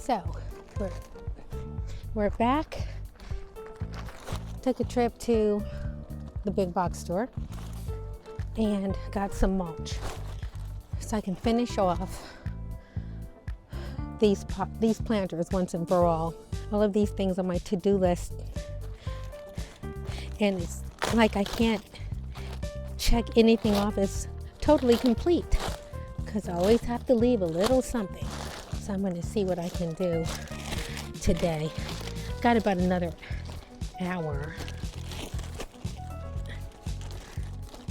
So we're back. Took a trip to the big box store and got some mulch so I can finish off these planters once and for all. All of these things on my to-do list, and it's like I can't check anything off as totally complete because I always have to leave a little something. So I'm going to see what I can do today. Got about another hour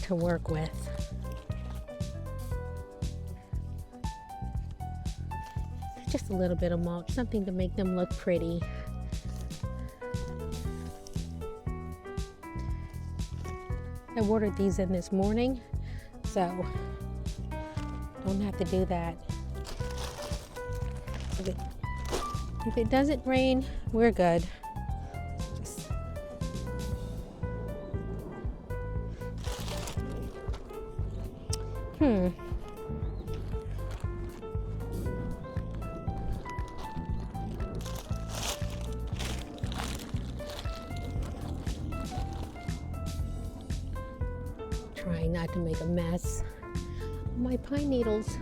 to work with. Just a little bit of mulch, something to make them look pretty. I watered these in this morning, so don't have to do that. If it doesn't rain, we're good. Trying not to make a mess. My pine needles.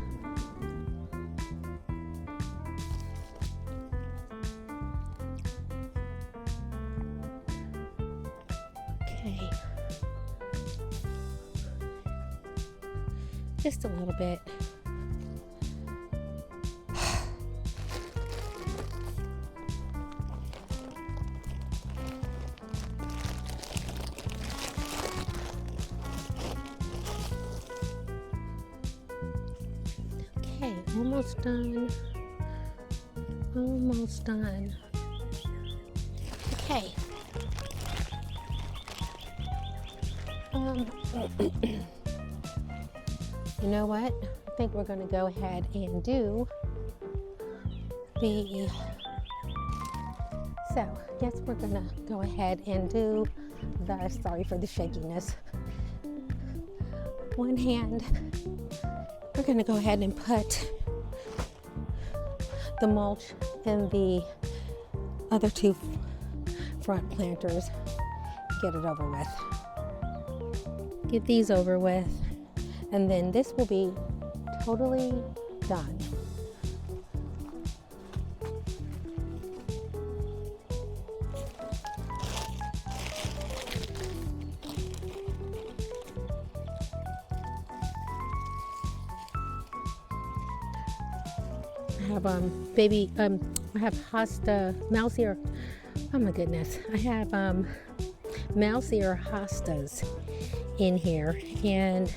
Okay. Just a little bit. Okay, almost done. Almost done. Okay. You know what? I think we're going to go ahead and do the... So, I guess we're going to go ahead and do the... Sorry for the shakiness. One hand. We're going to go ahead and put the mulch in the other two front planters. Get it over with. Get these over with. And then this will be totally done. I have I have mouse ear. Oh my goodness. I have mouse ear hostas in here, and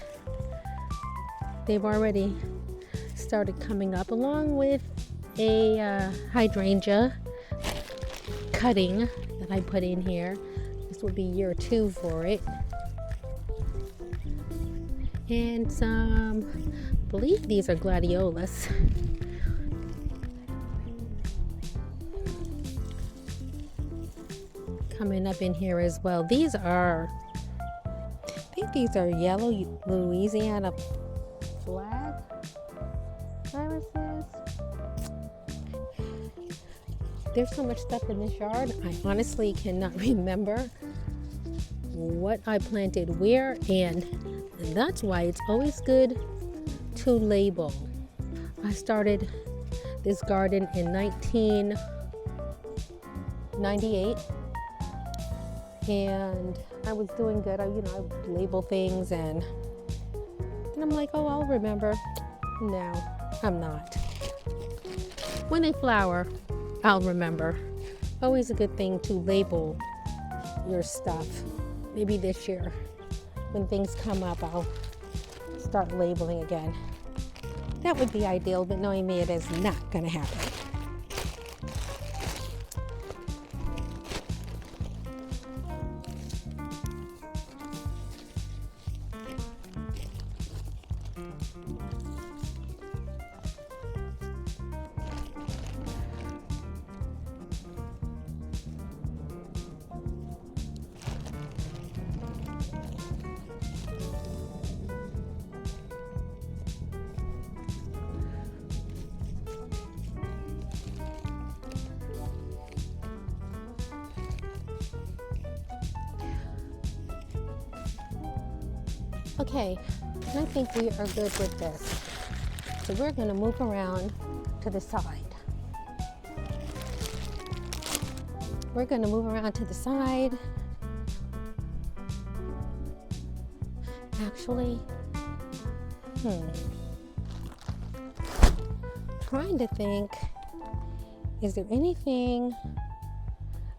they've already started coming up, along with a hydrangea cutting that I put in here. This will be year 2 for it. And some, I believe these are gladiolus. Coming up in here as well. These are, I think these are yellow Louisiana flag irises. There's so much stuff in this yard, I honestly cannot remember what I planted where, and that's why it's always good to label. I started this garden in 1998, and I was doing good. I would label things, and I'm like, oh, I'll remember. No, I'm not. When they flower, I'll remember. Always a good thing to label your stuff. Maybe this year, when things come up, I'll start labeling again. That would be ideal, but knowing me, it is not going to happen. Okay, and I think we are good with this. So we're going to move around to the side. We're going to move around to the side. Actually, trying to think, is there anything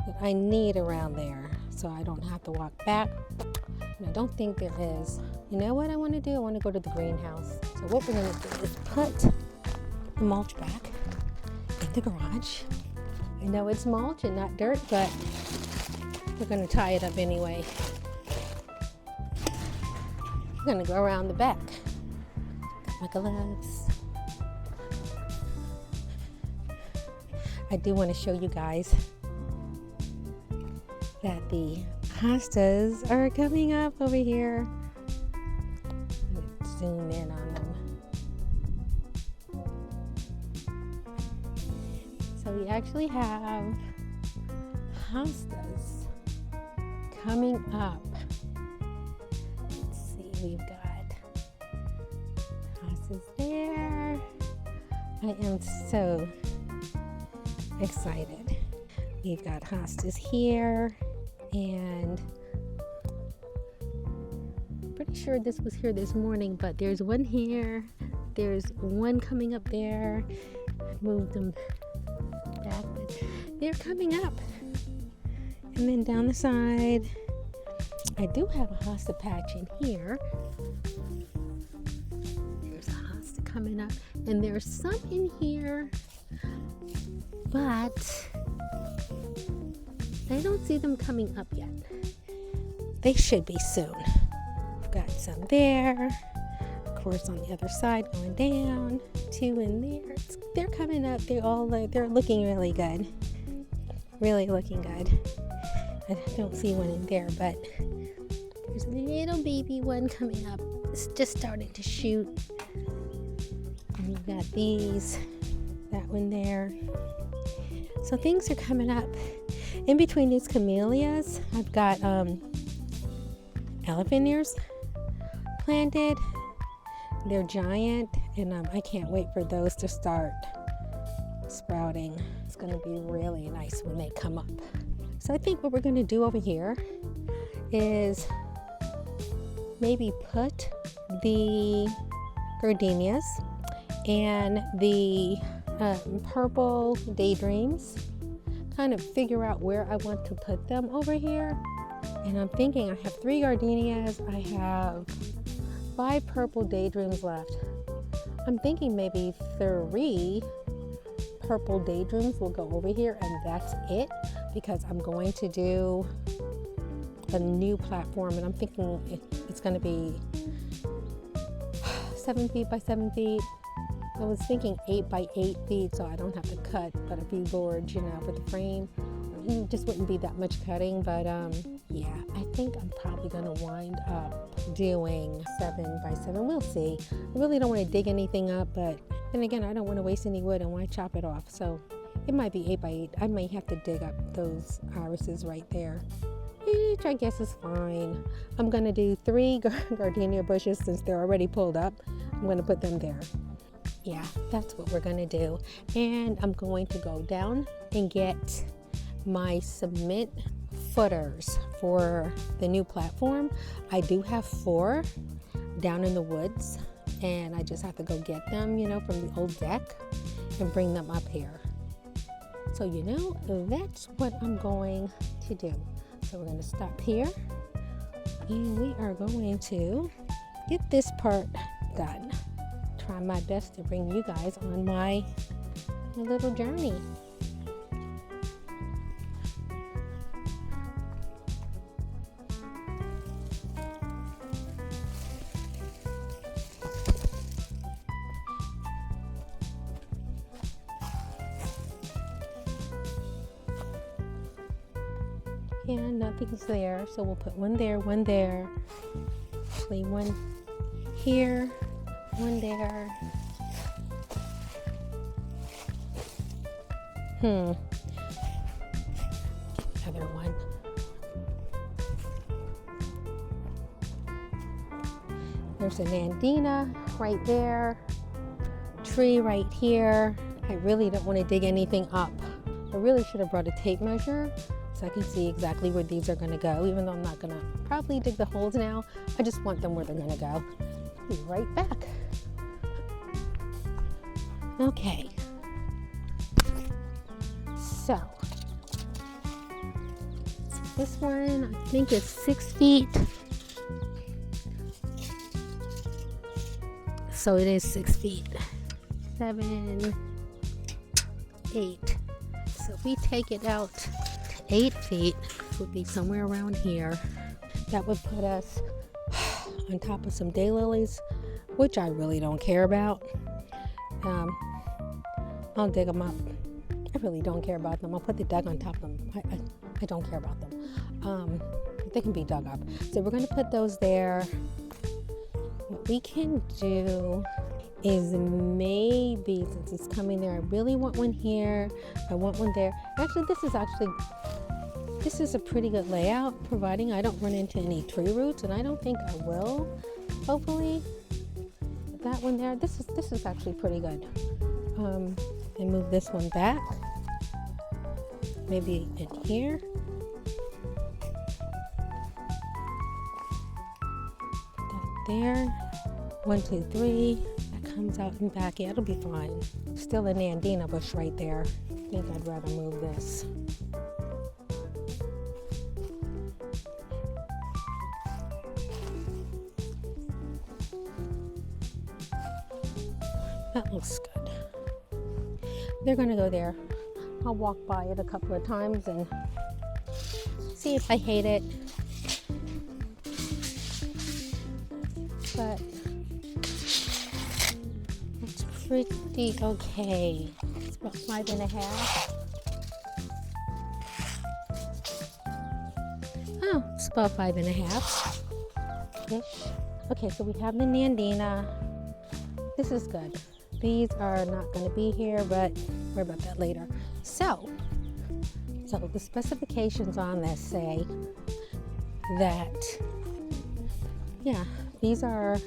that I need around there so I don't have to walk back? And I don't think there is. You know what I want to do? I want to go to the greenhouse. So what we're going to do is put the mulch back in the garage. I know it's mulch and not dirt, but we're going to tie it up anyway. I'm going to go around the back. Got my gloves. I do want to show you guys that the hostas are coming up over here. Let's zoom in on them. So we actually have hostas coming up. Let's see, we've got hostas there. I am so excited. We've got hostas here, and I'm pretty sure this was here this morning, but there's one here, there's one coming up there. I moved them back, but they're coming up. And then down the side, I do have a hosta patch in here. There's a hosta coming up, and there's some in here, but I don't see them coming up yet. They should be soon. I've got some there. Of course, on the other side, going down. Two in there. They're coming up. They're looking really good. Really looking good. I don't see one in there, but there's a little baby one coming up. It's just starting to shoot. And we've got these. That one there. So things are coming up. In between these camellias, I've got elephant ears planted. They're giant, and I can't wait for those to start sprouting. It's going to be really nice when they come up. So I think what we're going to do over here is maybe put the gardenias and the purple daydreams, kind of figure out where I want to put them over here. And I'm thinking I have 3 gardenias, I have 5 purple daydreams left. I'm thinking maybe 3 purple daydreams will go over here, and that's it, because I'm going to do a new platform, and I'm thinking it's going to be 7 feet by 7 feet. I was thinking 8 by 8 feet, so I don't have to cut but a few boards, for the frame. It just wouldn't be that much cutting, but yeah, I think I'm probably gonna wind up doing 7 by 7. We'll see. I really don't want to dig anything up, but then again, I don't want to waste any wood and why chop it off. So it might be 8 by 8. I may have to dig up those irises right there, which I guess is fine. I'm gonna do 3 gardenia bushes since they're already pulled up. I'm gonna put them there. Yeah, that's what we're gonna do. And I'm going to go down and get my cement footers for the new platform. I do have 4 down in the woods, and I just have to go get them, from the old deck and bring them up here. So, that's what I'm going to do. So we're going to stop here, and we are going to get this part done. Try my best to bring you guys on my little journey. And nothing's there, so we'll put one there, actually one here, one there. Another one. There's an andina right there, tree right here. I really don't want to dig anything up. I really should have brought a tape measure so I can see exactly where these are going to go, even though I'm not going to probably dig the holes now. I just want them where they're going to go. Be right back. Okay. So this one I think is 6 feet. So it is 6 feet. 7, 8. So if we take it out to 8 feet, it would be somewhere around here. That would put us on top of some daylilies, which I really don't care about. I'll dig them up. I really don't care about them. I'll put the dug on top of them. I don't care about them. They can be dug up. So we're going to put those there. What we can do is maybe, since it's coming there, I really want one here. I want one there. Actually, this is a pretty good layout, providing I don't run into any tree roots, and I don't think I will. Hopefully, that one there. This is actually pretty good. And move this one back. Maybe in here. Put that there. 1, 2, 3. That comes out and back. Yeah, it'll be fine. Still an andina bush right there. I think I'd rather move this. That looks good. They're going to go there. I'll walk by it a couple of times and see if I hate it. But it's pretty okay. It's about 5.5. Oh, it's about 5.5 ish. Okay, so we have the nandina. This is good. These are not going to be here, but worry about that later. So the specifications on this say that, yeah, these are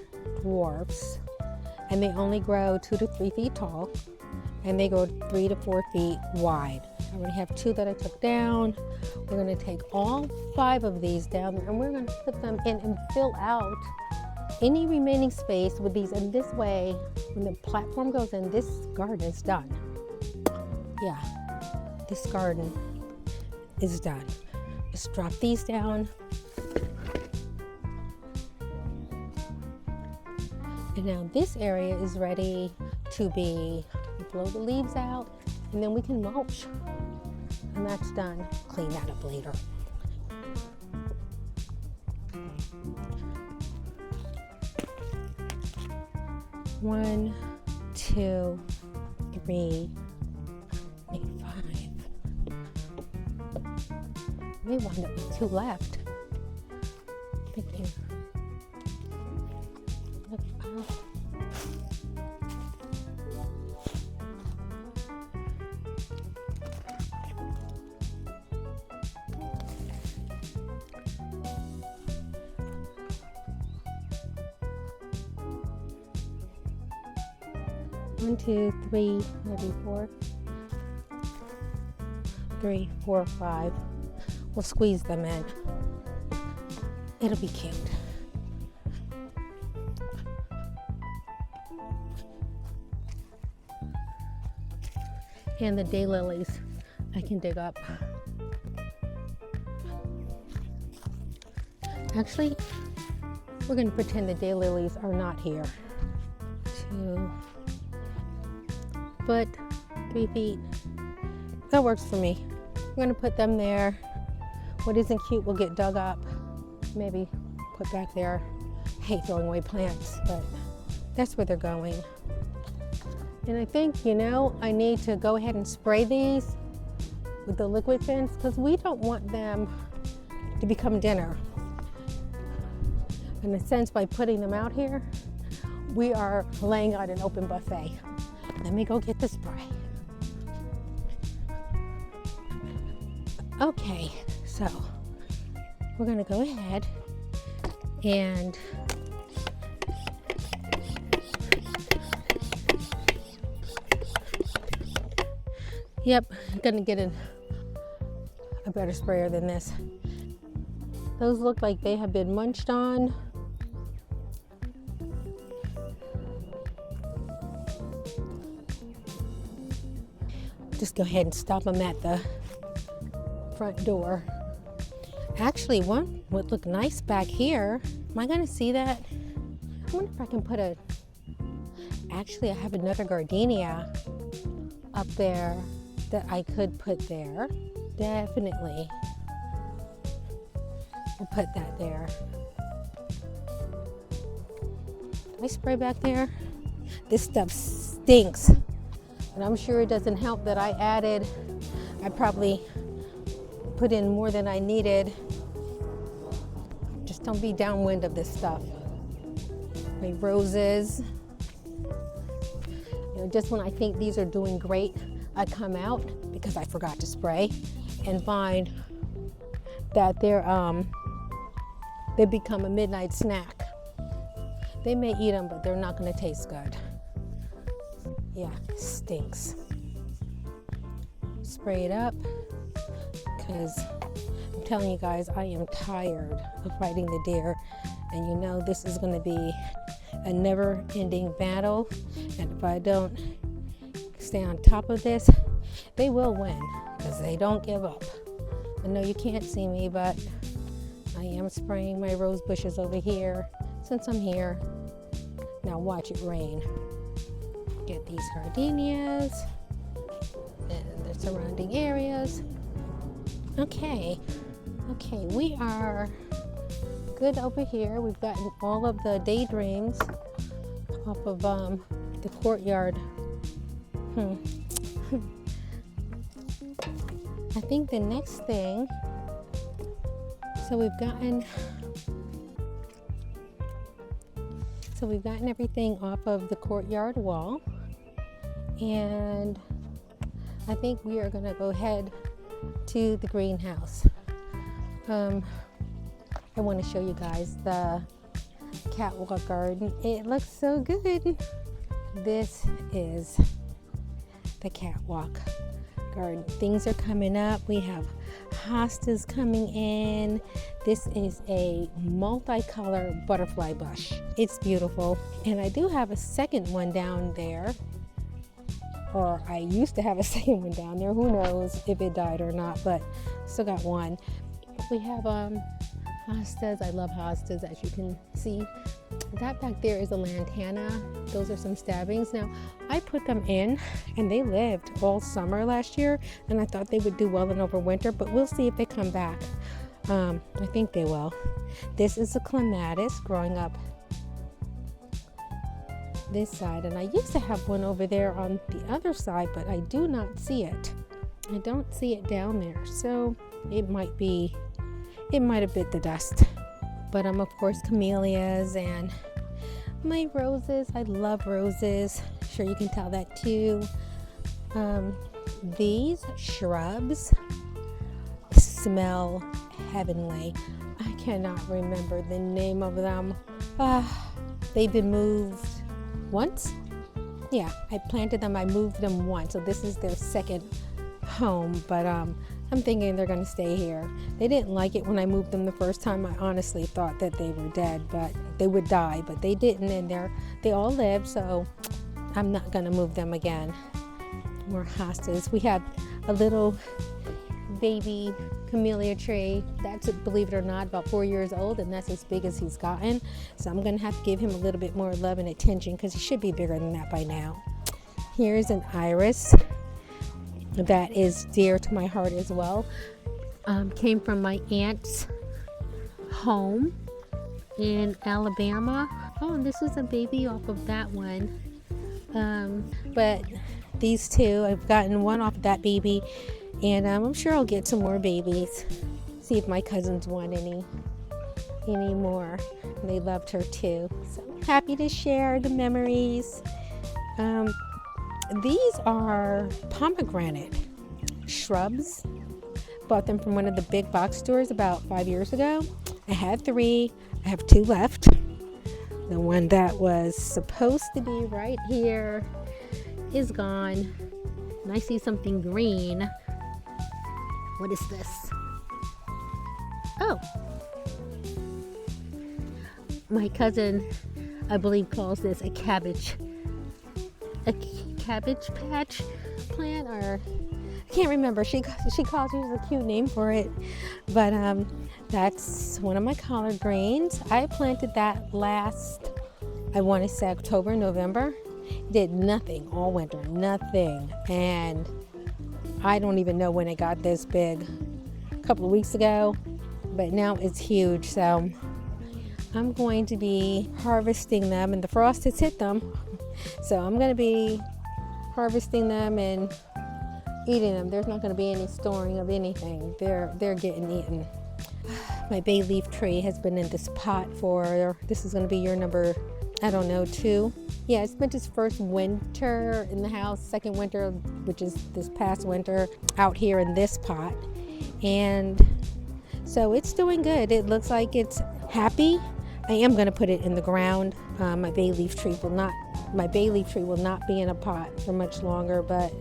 dwarfs, and they only grow 2 to 3 feet tall, and they go 3 to 4 feet wide. I already have 2 that I took down. We're going to take all 5 of these down there, and we're going to put them in and fill out any remaining space with these. And this way, when the platform goes in, this garden is done. Yeah, this garden is done. Just drop these down. And now this area is ready to be, blow the leaves out, and then we can mulch. And that's done. Clean that up later. One, 2, 3, 4, 5. May wind up with 2 left. Thank you. Look out. One, 2, 3, maybe 4. 3, 4, 5. We'll squeeze them in. It'll be cute. And the daylilies I can dig up. Actually, we're going to pretend the daylilies are not here. 2 foot, 3 feet. That works for me. I'm going to put them there. What isn't cute will get dug up. Maybe put back there. I hate throwing away plants, but that's where they're going. And I think, I need to go ahead and spray these with the liquid fence, because we don't want them to become dinner. In a sense, by putting them out here, we are laying out an open buffet. Let me go get the spray. Okay, so we're gonna go ahead and Yep, gonna get a better sprayer than this. Those look like they have been munched on. Just go ahead and stop them at the front door. Actually, one would look nice back here. Am I gonna see that? I wonder if I can put a, actually I have another gardenia up there that I could put there. Definitely. I'll put that there. Did I spray back there? This stuff stinks. And I'm sure it doesn't help that I probably put in more than I needed. Just don't be downwind of this stuff. My roses. You know, just when I think these are doing great, I come out because I forgot to spray and find that they become a midnight snack. They may eat them, but they're not going to taste good. Yeah, stinks. Spray it up because I'm telling you guys, I am tired of fighting the deer, and you know this is going to be a never-ending battle, and if I don't stay on top of this, they will win because they don't give up. I know you can't see me, but I am spraying my rose bushes over here since I'm here. Now watch it rain. Get these gardenias and the surrounding areas. Okay, we are good over here. We've gotten all of the daydreams off of the courtyard. I think the next thing, so we've gotten everything off of the courtyard wall, and I think we are going to go ahead to the greenhouse. I want to show you guys the catwalk garden. It looks so good. This is the catwalk garden. Things are coming up. We have hostas coming in. This is a multicolor butterfly bush. It's beautiful. And I do have a second one down there. Or I used to have a second one down there. Who knows if it died or not, but still got one. We have hostas. I love hostas, as you can see. That back there is a lantana. Those are some stabbings. Now, I put them in and they lived all summer last year, and I thought they would do well in over winter, but we'll see if they come back. I think they will. This is a clematis growing up this side, and I used to have one over there on the other side, but I do not see it. I don't see it down there, so it might have bit the dust. But of course, camellias and my roses. I love roses. Sure, you can tell that too. These shrubs smell heavenly. I cannot remember the name of them. They've been moved once. Yeah, I planted them. I moved them once, so this is their second home. But I'm thinking they're going to stay here. They didn't like it when I moved them the first time. I honestly thought that they were dead, but they would die, but they didn't, and they all live, so I'm not going to move them again. More hostas. We have a little baby camellia tree that's, believe it or not, about 4 years old, and that's as big as he's gotten. So I'm going to have to give him a little bit more love and attention because he should be bigger than that by now. Here's an iris that is dear to my heart as well. Came from my aunt's home in Alabama. Oh, and this is a baby off of that one. But these two, I've gotten one off of that baby, and I'm sure I'll get some more babies. See if my cousins want any more. They loved her too. So happy to share the memories. These are pomegranate shrubs. Bought them from one of the big box stores about 5 years ago. I had 3. I have 2 left. The one that was supposed to be right here is gone. and I see something green. What is this? Oh, my cousin, I believe, calls this a cabbage patch plant, or I can't remember. She calls it a cute name for it, but that's one of my collard greens. I planted that last, I want to say October, November. Did nothing all winter, nothing, and I don't even know when it got this big. A couple of weeks ago, but now it's huge. So I'm going to be harvesting them, and the frost has hit them. So I'm going to be harvesting them and eating them. There's not going to be any storing of anything. They're getting eaten. My bay leaf tree has been in this pot for, this is going to be year number, I don't know, 2. Yeah, I spent its first winter in the house, second winter, which is this past winter, out here in this pot. And so it's doing good. It looks like it's happy. I am going to put it in the ground. My bay leaf tree will not be in a pot for much longer, but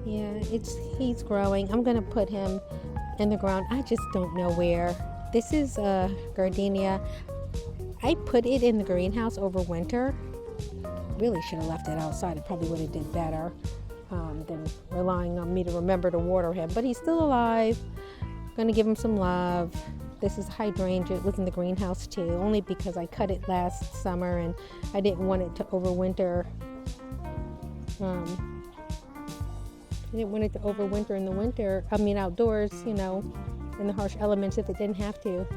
yeah, he's growing. I'm going to put him in the ground. I just don't know where. This is a gardenia. I put it in the greenhouse over winter. Really should have left it outside. It probably would have did better than relying on me to remember to water him. But he's still alive. Gonna give him some love. This is hydrangea. It was in the greenhouse too, only because I cut it last summer and I didn't want it to overwinter. I didn't want it to overwinter in the winter. I mean outdoors, you know, in the harsh elements if it didn't have to.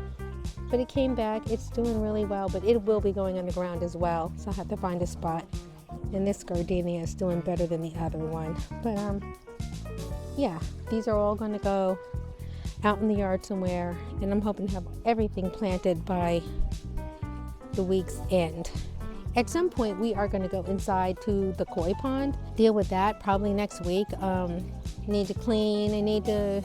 But it came back. It's doing really well, but it will be going on the ground as well. So I have to find a spot. And this gardenia is doing better than the other one. But yeah, these are all going to go out in the yard somewhere, and I'm hoping to have everything planted by the week's end. At some point, we are going to go inside to the koi pond, deal with that probably next week. Need to clean. I need to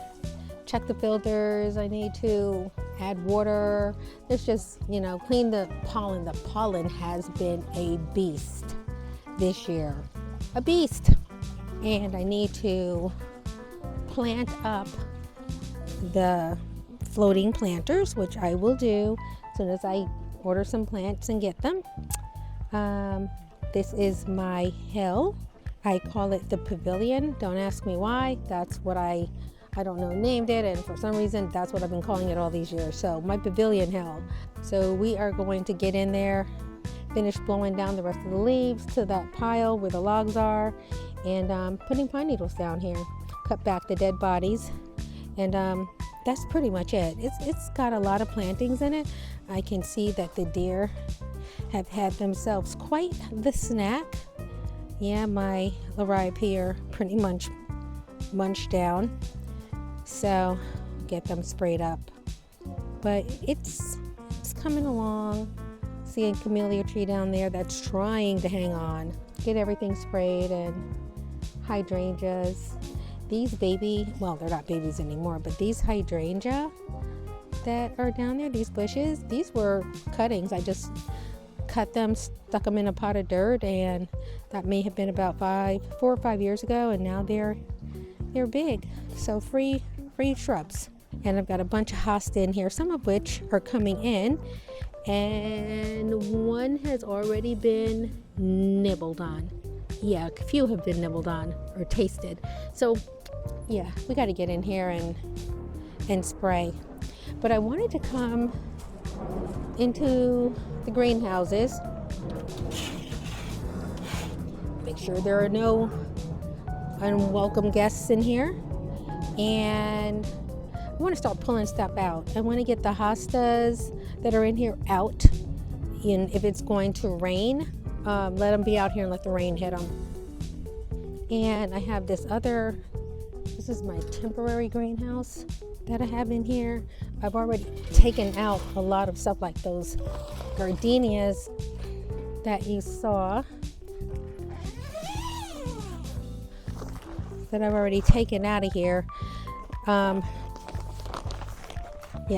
check the filters. I need to add water. It's just, you know, clean the pollen. The pollen has been a beast this year, a beast. And I need to plant up the floating planters, which I will do as soon as I order some plants and get them. This is my hill. I call it the pavilion. Don't ask me why. That's what I don't know, named it, and for some reason that's what I've been calling it all these years. So my pavilion hill. So we are going to get in there, finish blowing down the rest of the leaves to that pile where the logs are, and putting pine needles down here. Cut back the dead bodies, and that's pretty much it. It's got a lot of plantings in it. I can see that the deer have had themselves quite the snack. Yeah, my laripe are pretty much munched down. So get them sprayed up. But it's coming along. See a camellia tree down there that's trying to hang on. Get everything sprayed, and hydrangeas. These well, they're not babies anymore, but these hydrangea that are down there, these bushes, these were cuttings. I just cut them, stuck them in a pot of dirt, and that may have been about 4 or 5 years ago, and now they're big. So free shrubs. And I've got a bunch of hosta in here, some of which are coming in, and one has already been nibbled on. Yeah, a few have been nibbled on or tasted. So yeah, we got to get in here and spray. But I wanted to come into the greenhouses, make sure there are no unwelcome guests in here, and I want to start pulling stuff out. I want to get the hostas that are in here out, and if it's going to rain, let them be out here and let the rain hit them. And I have this is my temporary greenhouse that I have in here. I've already taken out a lot of stuff like those gardenias that you saw, that I've already taken out of here. Yeah,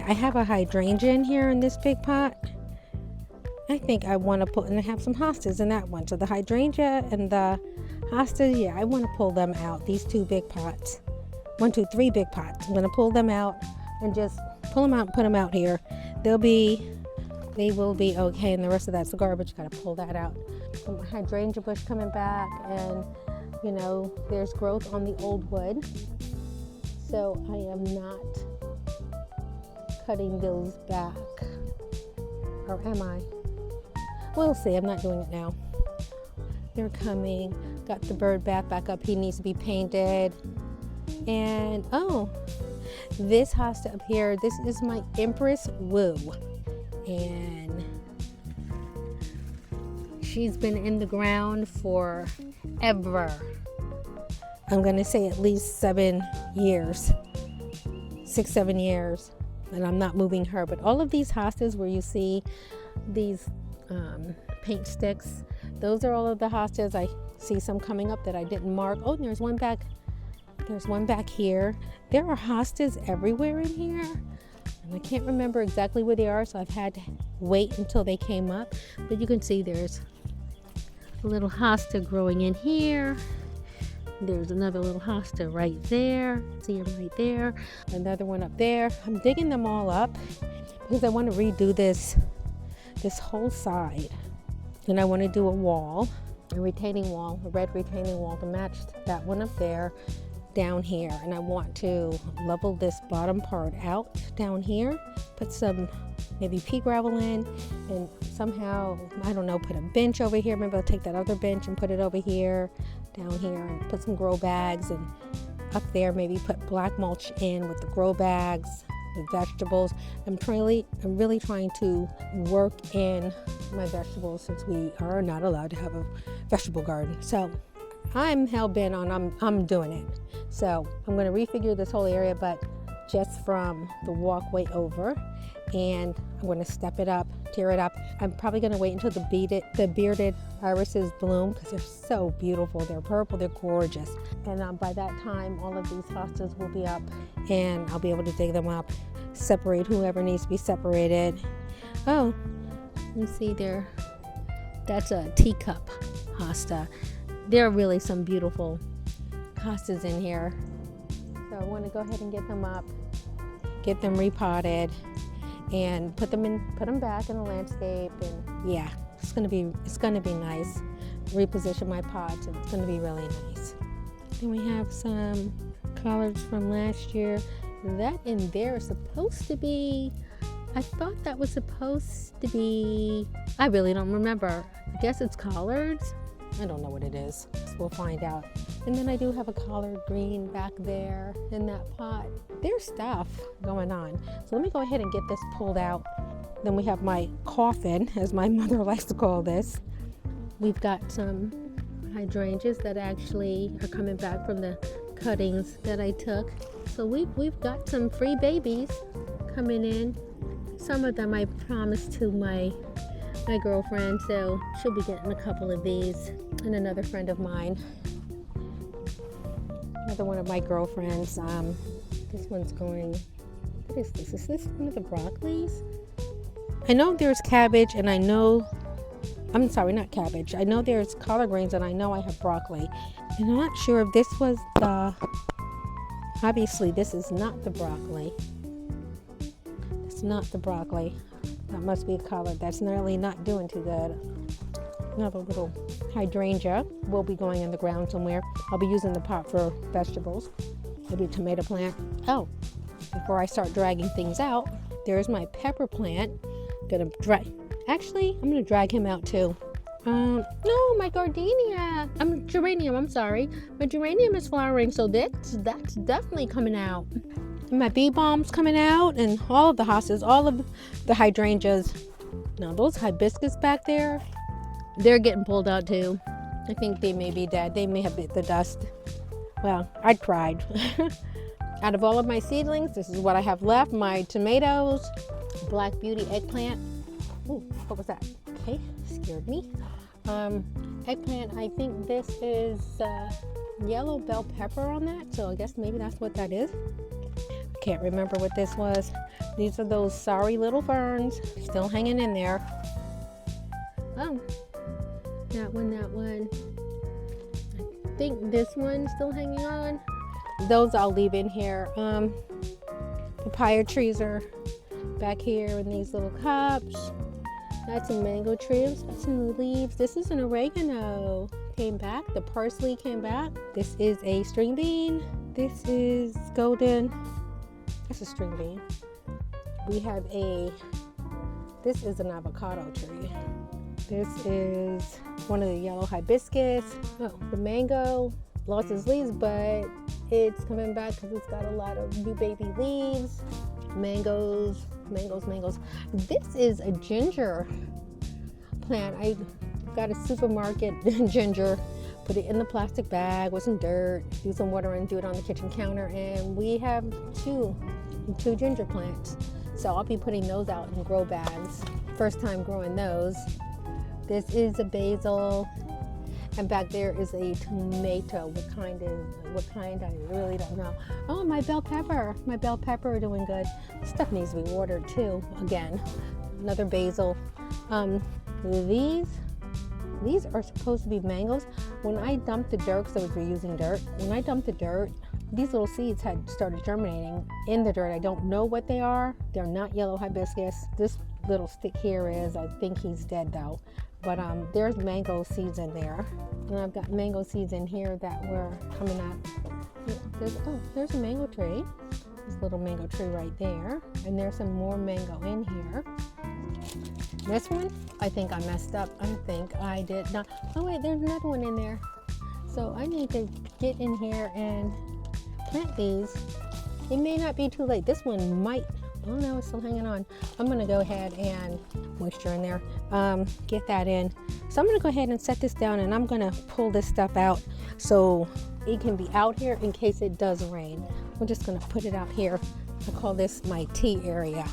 I have a hydrangea in here in this big pot. I think I want to put and have some hostas in that one. So the hydrangea and the hostas, yeah, I want to pull them out. These 2 big pots. 1, 2, 3 big pots. I'm going to pull them out and just pull them out and put them out here. They will be okay, and the rest of that's the garbage. Got to pull that out. Some hydrangea bush coming back, and you know, there's growth on the old wood. So I am not cutting those back. Or am I? We'll see. I'm not doing it now. They're coming. Got the bird bath back up. He needs to be painted. And oh, this hosta up here, this is my Empress Woo. And she's been in the ground for ever. I'm gonna say at least 7 years, 6, 7 years, and I'm not moving her. But all of these hostas where you see these paint sticks, those are all of the hostas. I see some coming up that I didn't mark. Oh, there's one back. There's one back here. There are hostas everywhere in here. And I can't remember exactly where they are, so I've had to wait until they came up. But you can see there's a little hosta growing in here. There's another little hosta right there. See them right there. Another one up there. I'm digging them all up because I want to redo this whole side. And I want to do a wall, a retaining wall, a red retaining wall to match that one up there down here. And I want to level this bottom part out down here, put some maybe pea gravel in, and somehow, I don't know, put a bench over here. Maybe I'll take that other bench and put it over here, down here, and put some grow bags, and up there maybe put black mulch in with the grow bags, the vegetables. I'm really trying to work in my vegetables since we are not allowed to have a vegetable garden. So I'm hell-bent on I'm doing it. So I'm going to refigure this whole area, but just from the walkway over, and I'm going to step it up, tear it up. I'm probably going to wait until the bearded irises bloom because they're so beautiful. They're purple, they're gorgeous. And by that time, all of these hostas will be up, and I'll be able to dig them up, separate whoever needs to be separated. Oh, you see there, that's a teacup hosta. There are really some beautiful hostas in here. So I want to go ahead and get them up, get them repotted, and put them back in the landscape. And yeah, it's gonna be nice. Reposition my pots, and it's gonna be really nice. Then we have some collards from last year. That in there is supposed to be, I thought that was supposed to be, I really don't remember. I guess it's collards. I don't know what it is. We'll find out. And then I do have a collard green back there in that pot. There's stuff going on. So let me go ahead and get this pulled out. Then we have my coffin, as my mother likes to call this. We've got some hydrangeas that actually are coming back from the cuttings that I took. So we've got some free babies coming in. Some of them I promised to my girlfriend, so she'll be getting a couple of these, and another friend of mine, another one of my girlfriends. This one's going, what is this? Is this one of the broccolis? I know there's cabbage, and I know, I'm sorry, not cabbage. I know there's collard greens, and I know I have broccoli. And I'm not sure if this was the, obviously this is not the broccoli. It's not the broccoli. That must be a collard. That's really not doing too good. Another little hydrangea will be going in the ground somewhere. I'll be using the pot for vegetables. Maybe a tomato plant. Oh, before I start dragging things out, there's my pepper plant. Actually, I'm gonna drag him out too. No, my gardenia. Geranium, I'm sorry. My geranium is flowering, so that's definitely coming out. And my bee balm's coming out, and all of the hostas, all of the hydrangeas. Now those hibiscus back there, they're getting pulled out too. I think they may be dead. They may have bit the dust. Well, I cried. Out of all of my seedlings, this is what I have left. My tomatoes, Black Beauty eggplant. Ooh, what was that? Okay, scared me. Eggplant, I think this is yellow bell pepper on that, so I guess maybe that's what that is. Can't remember what this was. These are those sorry little ferns still hanging in there. Oh, that one. think this one's still hanging on. Those I'll leave in here. Papaya trees are back here in these little cups. That's a mango tree. It's got some leaves. This is an oregano. Came back. The parsley came back. This is a string bean. This is golden. That's a string bean. We have this is an avocado tree. This is one of the yellow hibiscus. Oh, the mango lost its leaves, but it's coming back because it's got a lot of new baby leaves. Mangoes. This is a ginger plant. I got a supermarket ginger, put it in the plastic bag with some dirt, do some water and do it on the kitchen counter, and we have two ginger plants. So I'll be putting those out in grow bags. First time growing those. This is a basil, and back there is a tomato. What kind I really don't know. Oh, my bell pepper are doing good. Stuff needs to be watered too. Again, another basil. These are supposed to be mangoes. When I dumped the dirt, because I was reusing dirt, when I dumped the dirt, these little seeds had started germinating in the dirt. I don't know what they are. They're not yellow hibiscus. This little stick here is. I think he's dead though. But there's mango seeds in there. And I've got mango seeds in here that were coming up. There's a mango tree. This little mango tree right there. And there's some more mango in here. This one, I think I messed up. I think I did not. Oh wait, there's another one in there. So I need to get in here and plant these. It may not be too late. This one might. Oh no, it's still hanging on. I'm gonna go ahead and moisture in there. Get that in. So I'm gonna go ahead and set this down, and I'm gonna pull this stuff out so it can be out here in case it does rain. We're just gonna put it out here. I call this my tea area.